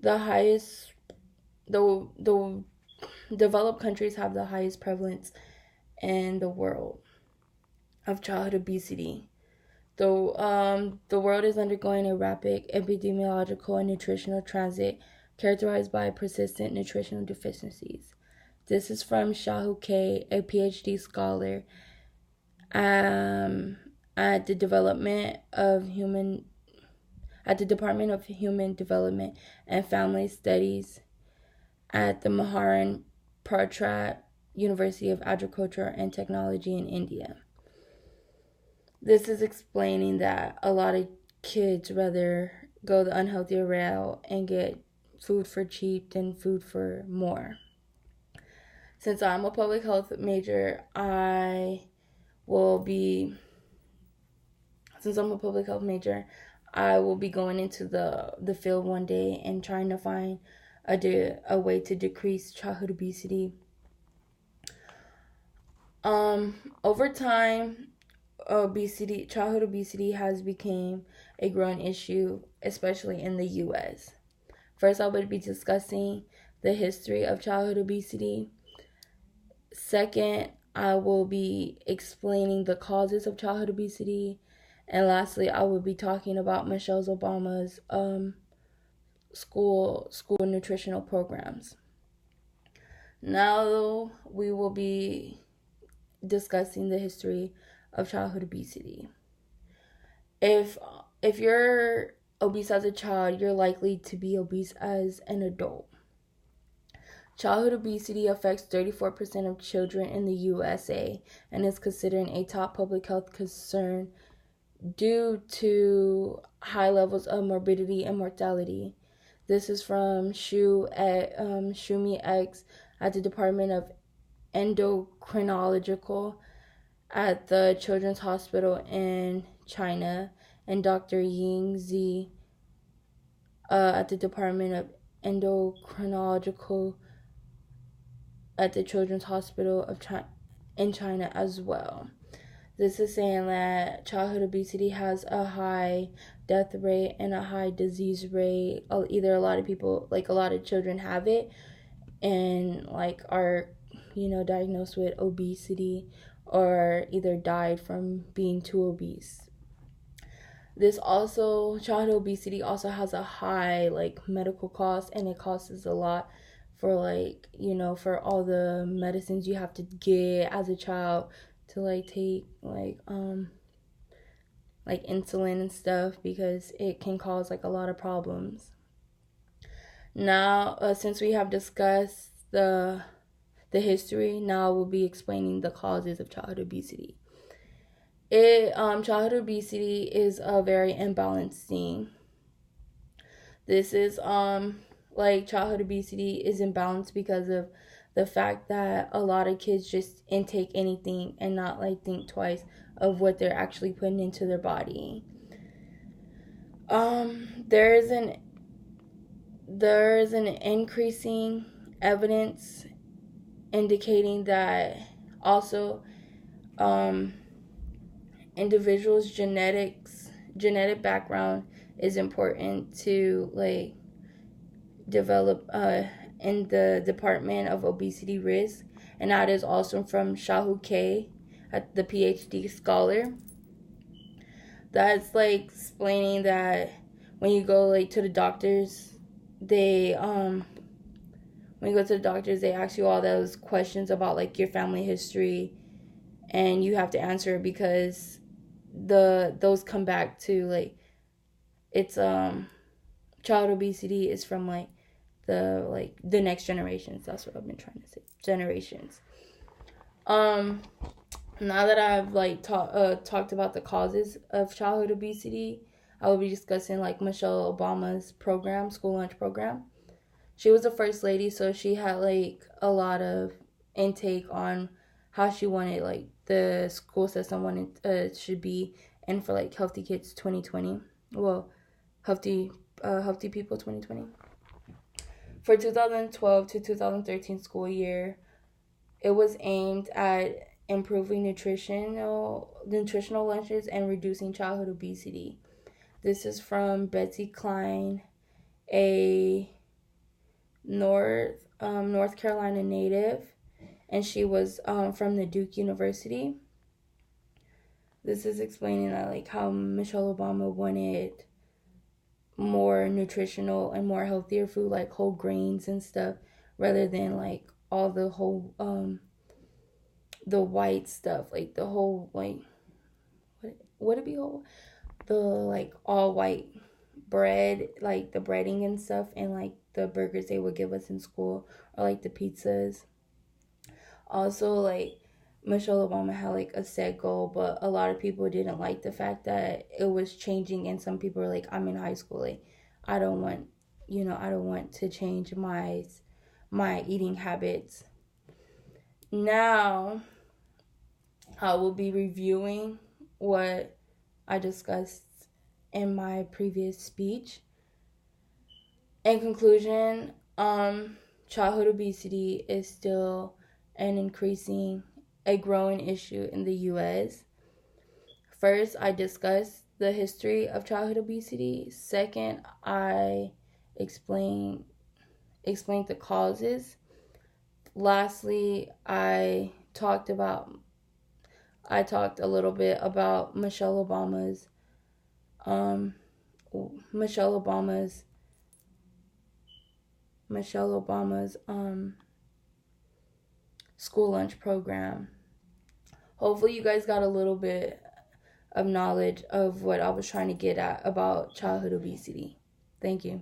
the highest the developed countries have the highest prevalence in the world of childhood obesity. The world is undergoing a rapid epidemiological and nutritional transit characterized by persistent nutritional deficiencies. This is from Shahu K, a PhD scholar um, at the Development of Human at the Department of Human Development and Family Studies at the Maharan Pratap University of Agriculture and Technology in India. This is explaining that a lot of kids rather go the unhealthy route and get food for cheap than food for more. Since I'm a public health major, will be since I'm a public health major, I will be going into the field one day and trying to find a way to decrease childhood obesity. Over time, childhood obesity has become a growing issue, especially in the U.S. First, I would be discussing the history of childhood obesity. Second, I will be explaining the causes of childhood obesity. And lastly, I will be talking about Michelle Obama's school nutritional programs. Now we will be discussing the history of childhood obesity. If you're obese as a child, you're likely to be obese as an adult. Childhood obesity affects 34% of children in the USA and is considered a top public health concern due to high levels of morbidity and mortality. This is from Shumi X at the Department of Endocrinological at the Children's Hospital in China, and Dr. Ying Zi at the Department of Endocrinological at the Children's Hospital of in China as well. This is saying that childhood obesity has a high death rate and a high disease rate. Either a lot of people, like a lot of children, have it and like are, diagnosed with obesity, or either died from being too obese. Childhood obesity also has a high medical cost, and it costs a lot for for all the medicines you have to get as a child to take insulin and stuff, because it can cause a lot of problems. Now, since we have discussed the history, now we'll be explaining the causes of childhood obesity. Childhood obesity is a very imbalanced thing. This is childhood obesity is imbalanced because of the fact that a lot of kids just intake anything and not think twice of what they're actually putting into their body. There is an increasing evidence indicating that also individuals' genetic background is important to develop in the Department of Obesity Risk, and that is also from Shahu K, the PhD scholar. That's explaining that when you go to the doctors, they they ask you all those questions about your family history, and you have to answer it, because those come back to it's child obesity is from the next generations. That's what I've been trying to say. Generations. Now that I've talked about the causes of childhood obesity, I will be discussing Michelle Obama's program, school lunch program. She was the first lady, so she had a lot of intake on how she wanted the school system wanted should be, and for Healthy Kids 2020. Well, healthy people 2020. For 2012 to 2013 school year, it was aimed at improving nutritional lunches and reducing childhood obesity. This is from Betsy Klein, a North Carolina native, and she was from the Duke University. This is explaining that like how Michelle Obama wanted more nutritional and more healthier food, like whole grains and stuff, rather than like all the whole the white stuff, like the whole like what would it be whole the like all white bread, like the breading and stuff, and like the burgers they would give us in school, or like the pizzas. Also, like Michelle Obama had like a set goal, but a lot of people didn't like the fact that it was changing, and some people were like, I'm in high school, like I don't want, I don't want to change my eating habits. Now, I will be reviewing what I discussed in my previous speech. In conclusion, childhood obesity is still a growing issue in the U.S. First, I discussed the history of childhood obesity. Second, I explained the causes. Lastly, I talked a little bit about Michelle Obama's school lunch program. Hopefully you guys got a little bit of knowledge of what I was trying to get at about childhood obesity. Thank you.